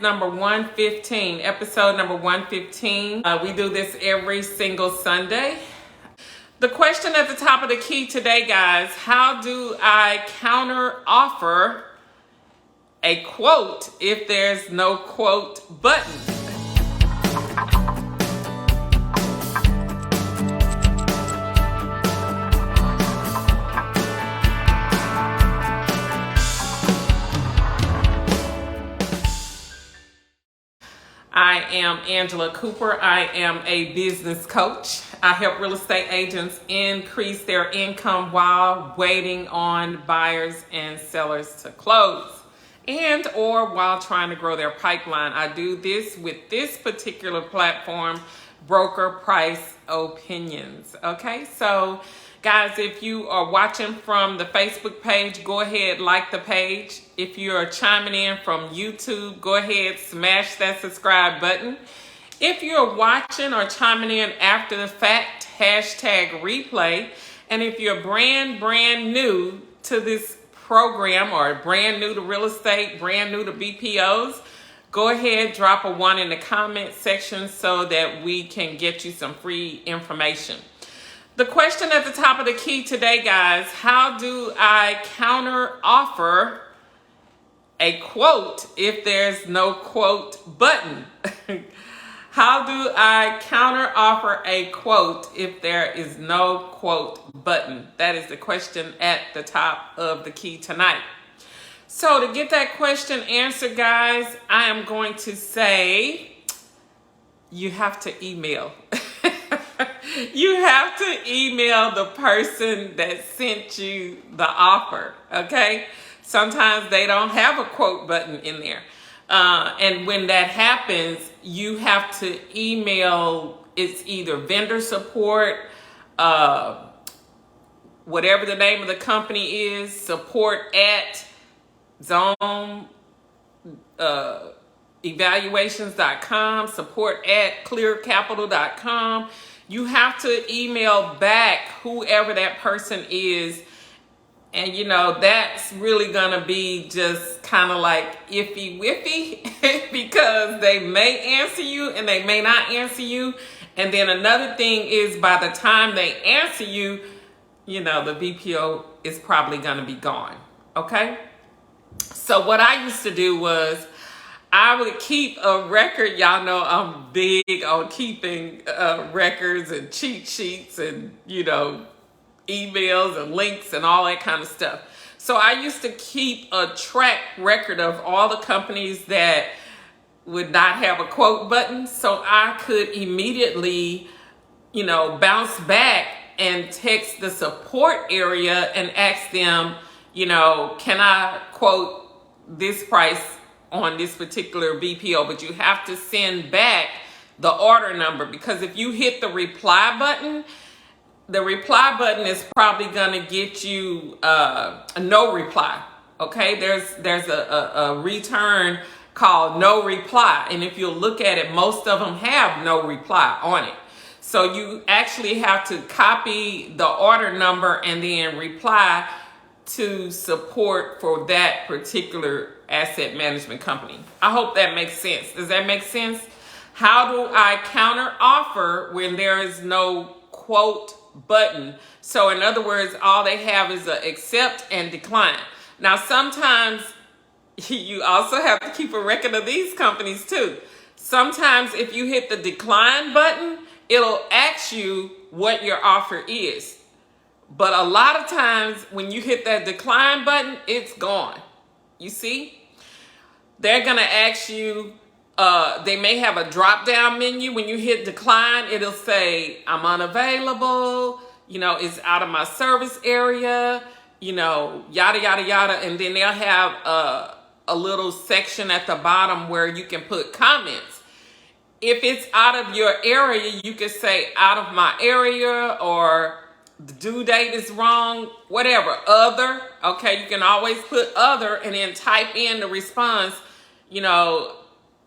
Number 115, episode number 115. We do this every single Sunday. The question at the top of the key today, guys, how do I counter offer a quote if there's no quote button? I am Angela Cooper. I am a business coach. I help real estate agents increase their income while waiting on buyers and sellers to close and or while trying to grow their pipeline. I do this with this particular platform, Broker Price Opinions. Okay, so guys, if you are watching from the Facebook page, go ahead, like the page. If you're chiming in from YouTube, go ahead, smash that subscribe button. If you're watching or chiming in after the fact, hashtag replay. And if you're brand new to this program or brand new to real estate, brand new to BPOs, go ahead, drop a 1 in the comment section so that we can get you some free information. The question at the top of the key today, guys, how do I counter offer a quote if there's no quote button? How do I counter offer a quote if there is no quote button? That is the question at the top of the key tonight. So to get that question answered, guys, I am going to say you have to email. You have to email the person that sent you the offer, okay? Sometimes they don't have a quote button in there. And when that happens, you have to email, it's either vendor support, whatever the name of the company is, support at evaluations.com, support at clearcapital.com. You have to email back whoever that person is. And, you know, that's really going to be just kind of like iffy-wiffy because they may answer you and they may not answer you. And then another thing is by the time they answer you, you know, the BPO is probably going to be gone. Okay? So what I used to do was I would keep a record. Y'all know I'm big on keeping records and cheat sheets and, you know, emails and links and all that kind of stuff. So I used to keep a track record of all the companies that would not have a quote button. So I could immediately, you know, bounce back and text the support area and ask them, you know, can I quote this price on this particular BPO? But you have to send back the order number, because if you hit the reply button, the reply button is probably going to get you a no reply. Okay, there's a return called no reply, and if you look at it, most of them have no reply on it. So you actually have to copy the order number and then reply to support for that particular asset management company. I hope that makes sense. Does that make sense? How do I counter offer when there is no quote button? So in other words, all they have is a accept and decline. Now sometimes you also have to keep a record of these companies too. Sometimes if you hit the decline button, it'll ask you what your offer is. But a lot of times when you hit that decline button, it's gone. You see? They're going to ask you, they may have a drop-down menu. When you hit decline, it'll say, I'm unavailable, you know, it's out of my service area, you know, yada, yada, yada. And then they'll have a little section at the bottom where you can put comments. If it's out of your area, you can say out of my area, or the due date is wrong, whatever, other. Okay, you can always put other and then type in the response, you know,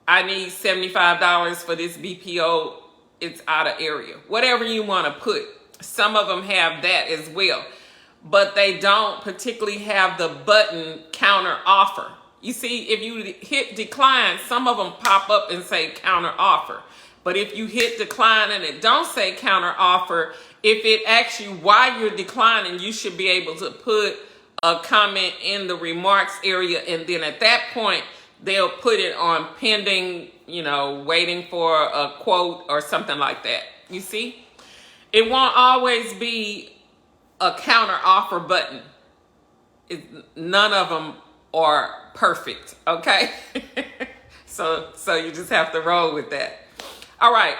I need $75 for this BPO, it's out of area. Whatever you want to put. Some of them have that as well. But they don't particularly have the button counter offer. You see, if you hit decline, some of them pop up and say counter offer. But if you hit decline and it don't say counter offer, if it asks you why you're declining, you should be able to put a comment in the remarks area, and then at that point they'll put it on pending, waiting for a quote or something like that. You see, it won't always be a counter offer button. None of them are perfect, okay? so you just have to roll with that. All right,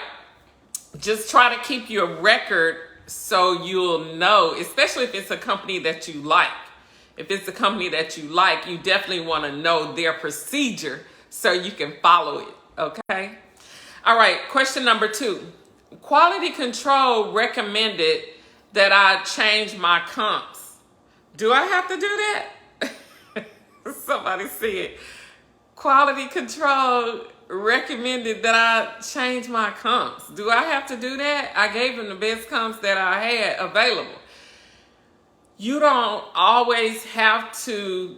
just try to keep your record so you'll know, especially if it's a company that you like. If it's a company that you like, you definitely want to know their procedure so you can follow it, okay? All right, question number 2. Quality control recommended that I change my comps. Do I have to do that? Somebody said, quality control recommended that I change my comps. Do I have to do that? I gave them the best comps that I had available. You don't always have to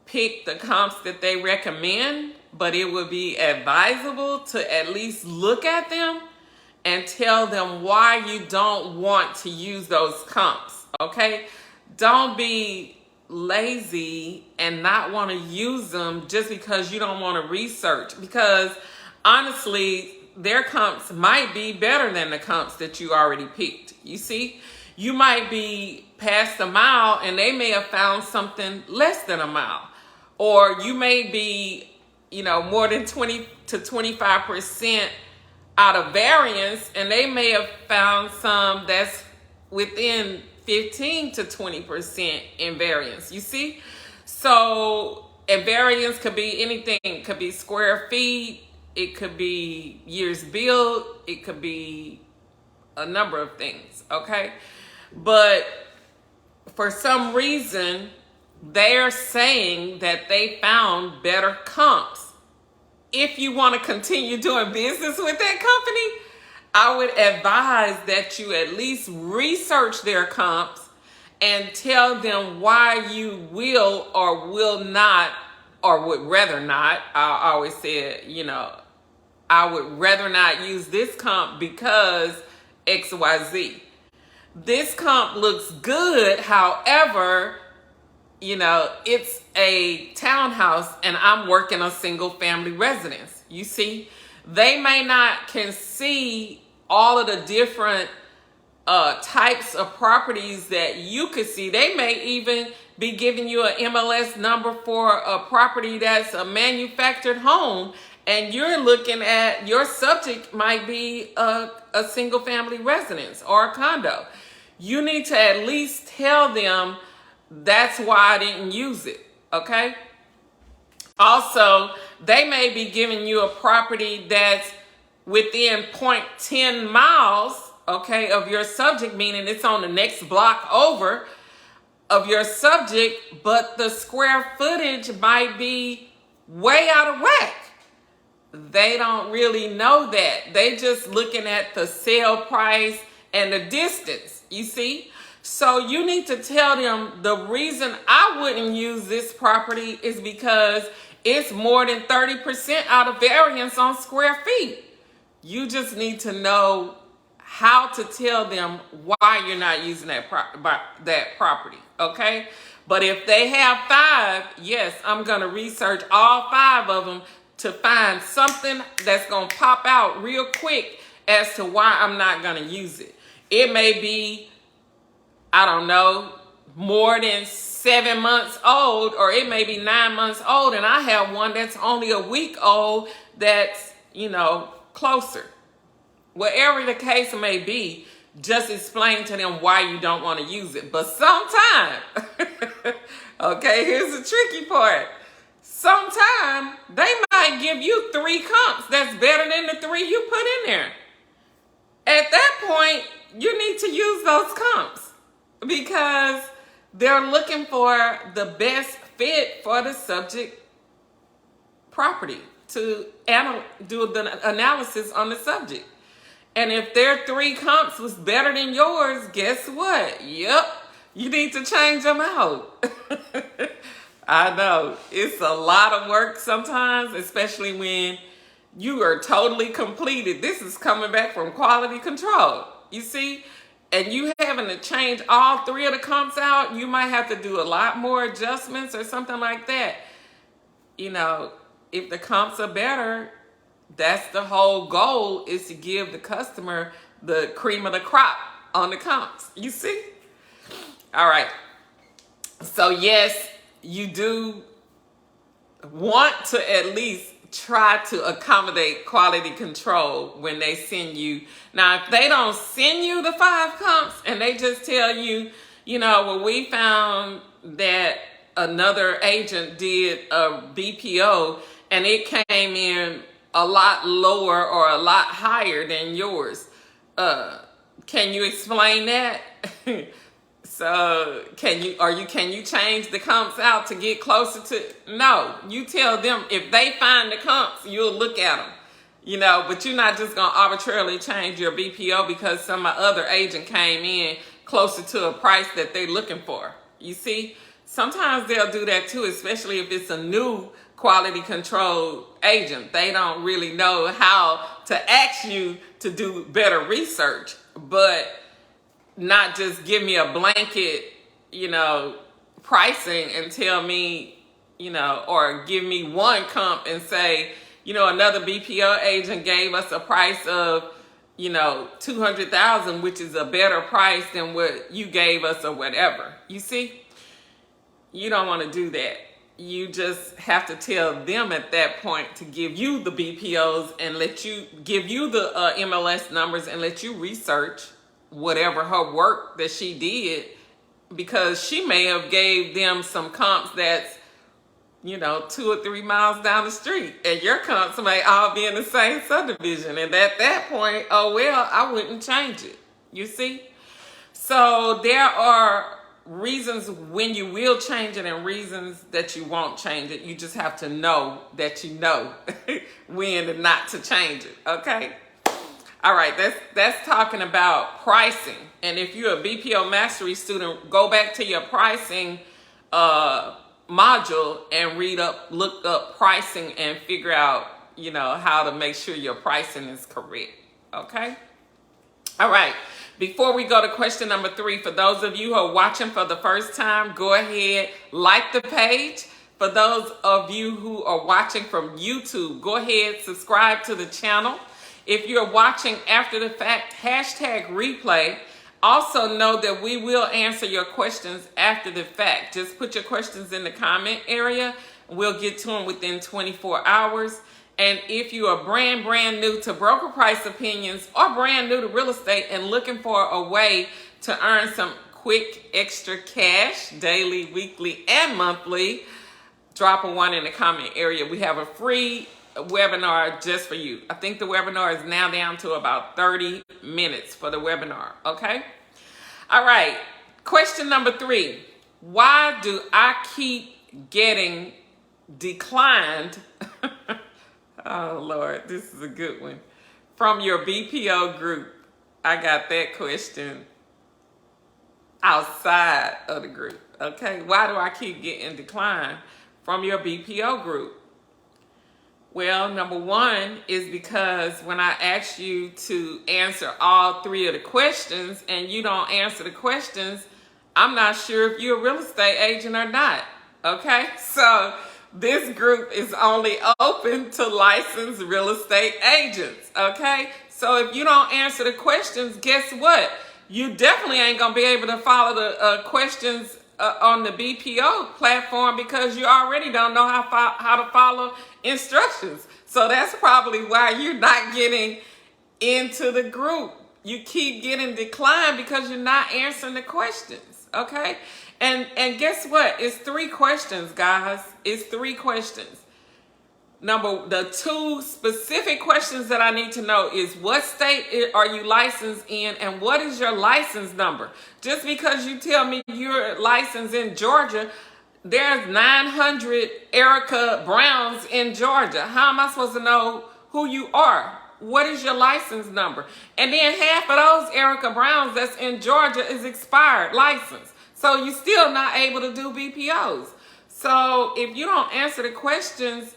pick the comps that they recommend, but it would be advisable to at least look at them and tell them why you don't want to use those comps, okay? Don't be lazy and not want to use them just because you don't want to research, because honestly, their comps might be better than the comps that you already picked. You see, you might be past a mile and they may have found something less than a mile, or you may be, more than 20 to 25% out of variance, and they may have found some that's within 15 to 20% in variance. You see? So, and variance could be anything. It could be square feet. It could be years built. It could be a number of things. Okay? But for some reason, they're saying that they found better comps. If you want to continue doing business with that company, I would advise that you at least research their comps and tell them why you will or will not, or would rather not. I always say, I would rather not use this comp because XYZ. This comp looks good, however, it's a townhouse and I'm working a single family residence. You see, they may not can see all of the different types of properties that you could see. They may even be giving you an MLS number for a property that's a manufactured home, and you're looking at, your subject might be a single family residence or a condo. You need to at least tell them that's why I didn't use it, okay? Also, they may be giving you a property that's within 0.10 miles, okay, of your subject, meaning it's on the next block over of your subject, but the square footage might be way out of whack. They don't really know that. They just looking at the sale price and the distance, you see? So you need to tell them the reason I wouldn't use this property is because it's more than 30% out of variance on square feet. You just need to know how to tell them why you're not using that property, okay? But if they have 5, yes, I'm going to research all 5 of them to find something that's going to pop out real quick as to why I'm not going to use it. It may be, I don't know, more than 7 months old, or it may be 9 months old, and I have one that's only a week old that's, closer. Whatever the case may be, just explain to them why you don't want to use it. But sometime, okay, here's the tricky part. Sometime they might give you 3 comps that's better than the 3 you put in there. At that point, you need to use those comps because they're looking for the best fit for the subject property to do the analysis on the subject. And if their 3 comps was better than yours, guess what? Yep, you need to change them out. I know. It's a lot of work sometimes, especially when you are totally completed. This is coming back from quality control. You see? And you having to change all three of the comps out, you might have to do a lot more adjustments or something like that. You know, if the comps are better, that's the whole goal, is to give the customer the cream of the crop on the comps. You see? All right. So yes, you do want to at least try to accommodate quality control when they send you. Now, if they don't send you the 5 comps and they just tell you, well, we found that another agent did a BPO and it came in a lot lower or a lot higher than yours. Can you explain that? So can you change the comps out to get closer to? No, you tell them if they find the comps, you'll look at them, but you're not just going to arbitrarily change your BPO because some other agent came in closer to a price that they're looking for. You see, sometimes they'll do that too, especially if it's a new quality control agent. They don't really know how to ask you to do better research, but not just give me a blanket, pricing and tell me, or give me one comp and say, another BPO agent gave us a price of, $200,000, which is a better price than what you gave us or whatever. You see, you don't want to do that. You just have to tell them at that point to give you the BPOs and give you the MLS numbers and let you research whatever her work that she did, because she may have gave them some comps that's 2 or 3 miles down the street, and your comps may all be in the same subdivision, and at that point, oh well, I wouldn't change it. You see? So there are reasons when you will change it and reasons that you won't change it. You just have to know that when and not to change it. Okay? All right, that's talking about pricing. And if you're a BPO Mastery student, go back to your pricing module and look up pricing and figure out, how to make sure your pricing is correct. Okay? All right. Before we go to question number 3, for those of you who are watching for the first time, go ahead, like the page. For those of you who are watching from YouTube, go ahead, subscribe to the channel. If you're watching after the fact, hashtag replay. Also know that we will answer your questions after the fact. Just put your questions in the comment area. We'll get to them within 24 hours. And if you are brand new to Broker Price Opinions or brand new to real estate and looking for a way to earn some quick extra cash daily, weekly, and monthly, drop a 1 in the comment area. We have a free webinar just for you. I think the webinar is now down to about 30 minutes for the webinar. Okay? All right. Question number 3. Why do I keep getting declined? Oh, Lord, this is a good one. From your BPO group. I got that question outside of the group. Okay? Why do I keep getting declined from your BPO group? Well, number 1 is because when I ask you to answer all 3 of the questions and you don't answer the questions, I'm not sure if you're a real estate agent or not. Okay? So this group is only open to licensed real estate agents. Okay? So if you don't answer the questions, guess what? You definitely ain't going to be able to follow the questions on the BPO platform, because you already don't know how to follow instructions. So that's probably why you're not getting into the group. You keep getting declined because you're not answering the questions. Okay? And guess what? It's 3 questions, guys. It's 3 questions. The 2 specific questions that I need to know is, what state are you licensed in, and what is your license number? Just because you tell me you're licensed in Georgia, there's 900 Erica Browns in Georgia. How am I supposed to know who you are? What is your license number? And then half of those Erica Browns that's in Georgia is expired license. So you're still not able to do BPOs. So if you don't answer the questions,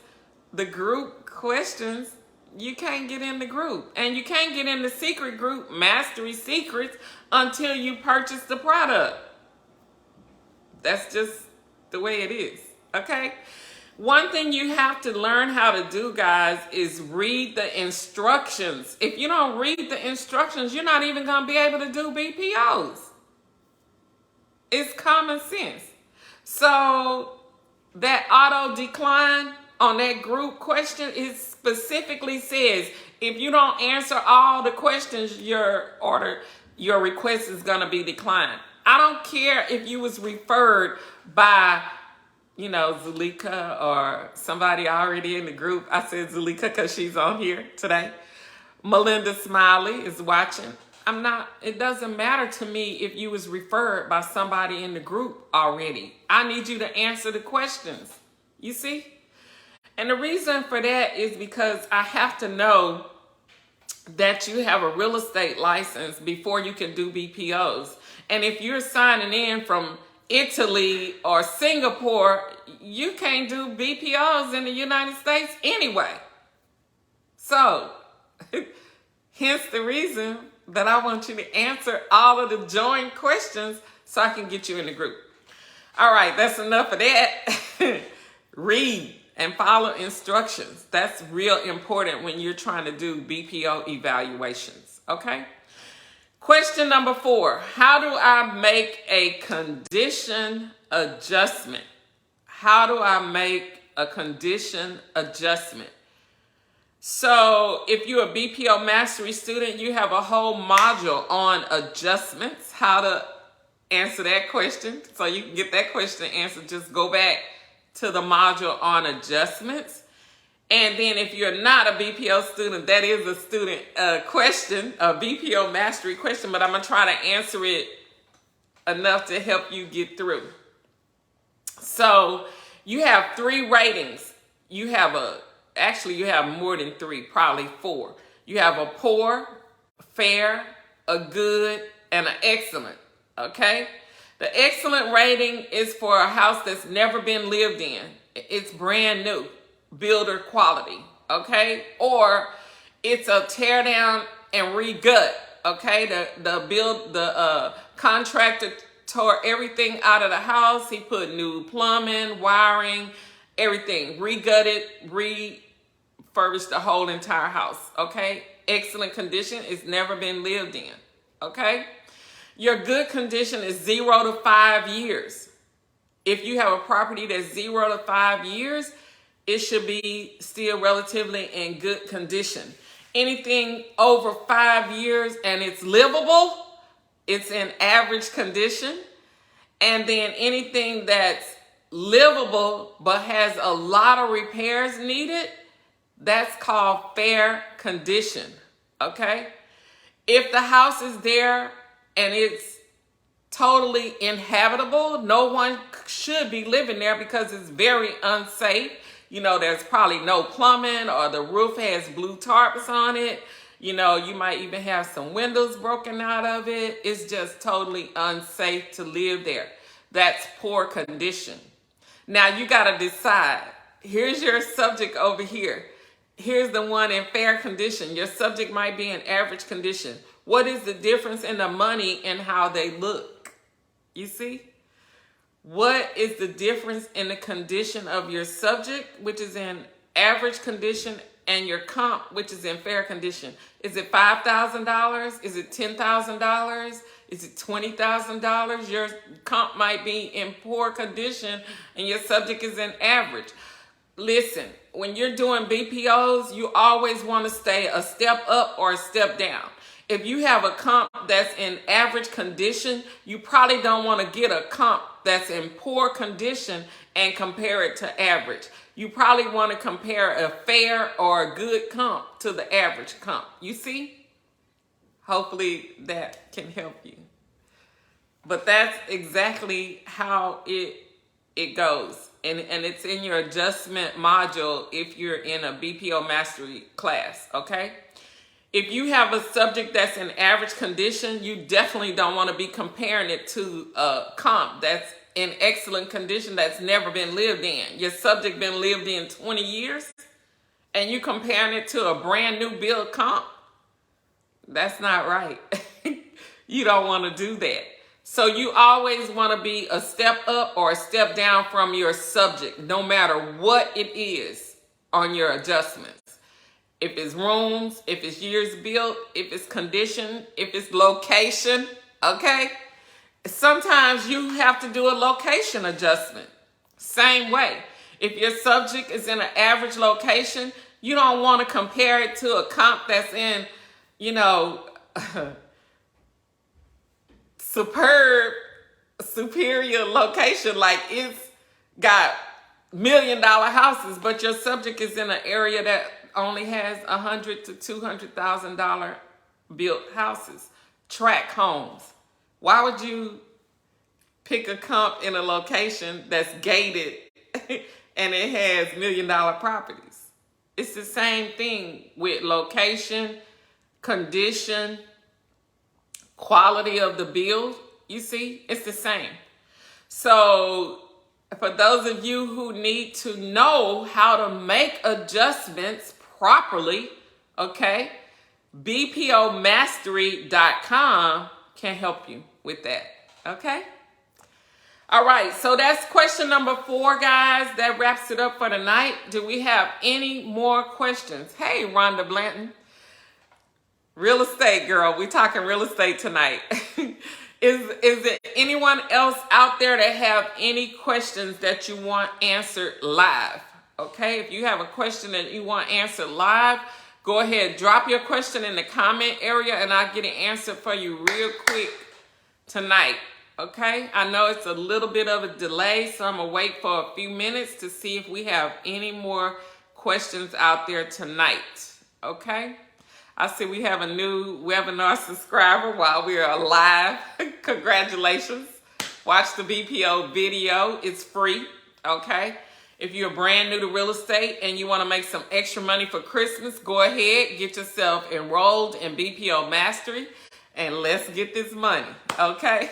the group questions, you can't get in the group. And you can't get in the secret group, Mastery Secrets, until you purchase the product. That's just the way it is, okay? One thing you have to learn how to do, guys, is read the instructions. If you don't read the instructions, you're not even going to be able to do BPOs. It's common sense. So that auto decline on that group question, it specifically says if you don't answer all the questions, your request is going to be declined. I don't care if you was referred by, Zulika or somebody already in the group. I said Zulika because she's on here today. Melinda Smiley is watching. It doesn't matter to me if you was referred by somebody in the group already. I need you to answer the questions. You see? And the reason for that is because I have to know that you have a real estate license before you can do BPOs. And if you're signing in from Italy or Singapore, you can't do BPOs in the United States anyway. So, hence the reason that I want you to answer all of the joint questions so I can get you in the group. All right, that's enough of that. Read and follow instructions. That's real important when you're trying to do BPO evaluations, okay? Question number 4, how do I make a condition adjustment? How do I make a condition adjustment? So if you're a BPO Mastery student, you have a whole module on adjustments, how to answer that question. So you can get that question answered. Just go back to the module on adjustments. And then if you're not a BPO student, that is a student question, a BPO Mastery question, but I'm going to try to answer it enough to help you get through. So you have 3 ratings. You have more than 3, probably 4. You have a poor, fair, a good, and an excellent, okay? The excellent rating is for a house that's never been lived in. It's brand new, builder quality, okay? Or it's a tear down and re-gut, okay? The contractor tore everything out of the house. He put new plumbing, wiring, everything, re-gutted, refurbished the whole entire house, okay? Excellent condition. It's never been lived in, okay? Your good condition is 0 to 5 years. If you have a property that's 0 to 5 years, it should be still relatively in good condition. Anything over 5 years and it's livable, it's in average condition. And then anything that's livable but has a lot of repairs needed, that's called fair condition, okay? If the house is there and it's totally inhabitable, no one should be living there because it's very unsafe. There's probably no plumbing or the roof has blue tarps on it. You might even have some windows broken out of it. It's just totally unsafe to live there. That's poor condition. Now you got to decide. Here's your subject over here. Here's the one in fair condition. Your subject might be in average condition. What is the difference in the money and how they look? You see? What is the difference in the condition of your subject, which is in average condition, and your comp, which is in fair condition? Is it $5,000? Is it $10,000? Is it $20,000? Your comp might be in poor condition and your subject is in average. Listen, when you're doing BPOs, you always want to stay a step up or a step down. If you have a comp that's in average condition, you probably don't want to get a comp that's in poor condition and compare it to average. You probably want to compare a fair or a good comp to the average comp. You see? Hopefully that can help you. But that's exactly how it goes. And it's in your adjustment module if you're in a BPO Mastery class, okay? If you have a subject that's in average condition, you definitely don't want to be comparing it to a comp that's in excellent condition that's never been lived in. Your subject been lived in 20 years and you comparing it to a brand new build comp. That's not right. You don't want to do that. So you always want to be a step up or a step down from your subject, no matter what it is on your adjustments. If it's rooms, if it's years built, if it's condition, if it's location, okay? Sometimes you have to do a location adjustment. Same way. If your subject is in an average location, you don't want to compare it to a comp that's in, superior location, like it's got $1 million houses, but your subject is in an area that only has $100,000 to $200,000 built houses, tract homes. Why would you pick a comp in a location that's gated and it has $1 million properties? It's the same thing with location, condition, quality of the build. You see, it's the same. So for those of you who need to know how to make adjustments properly, okay, BPOmastery.com can help you with that, okay? All right, so that's question number 4, guys. That wraps it up for tonight. Do we have any more questions? Hey, Rhonda Blanton. Real estate girl, we talking real estate tonight. Is there anyone else out there that have any questions that you want answered live? Okay, if you have a question that you want answered live, go ahead, drop your question in the comment area and I'll get it answered for you real quick tonight. Okay, I know it's a little bit of a delay, so I'm gonna wait for a few minutes to see if we have any more questions out there tonight. Okay, I see we have a new webinar subscriber while we are alive. Congratulations. Watch the BPO video, it's free. Okay, if you're brand new to real estate and you want to make some extra money for Christmas, go ahead, get yourself enrolled in BPO Mastery. And let's get this money, okay?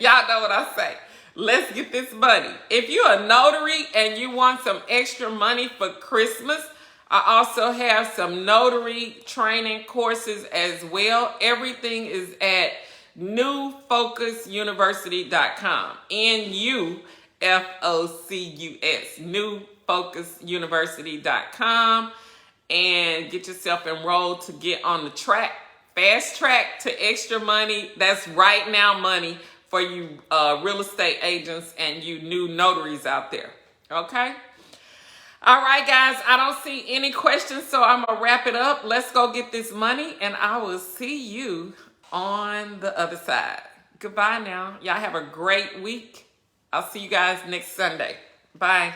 Y'all know what I say. Let's get this money. If you're a notary and you want some extra money for Christmas, I also have some notary training courses as well. Everything is at newfocusuniversity.com. NUFOCUS, newfocusuniversity.com. And get yourself enrolled to get on the track. Fast track to extra money. That's right now money for you real estate agents and you new notaries out there. Okay? All right, guys. I don't see any questions, so I'm going to wrap it up. Let's go get this money, and I will see you on the other side. Goodbye now. Y'all have a great week. I'll see you guys next Sunday. Bye.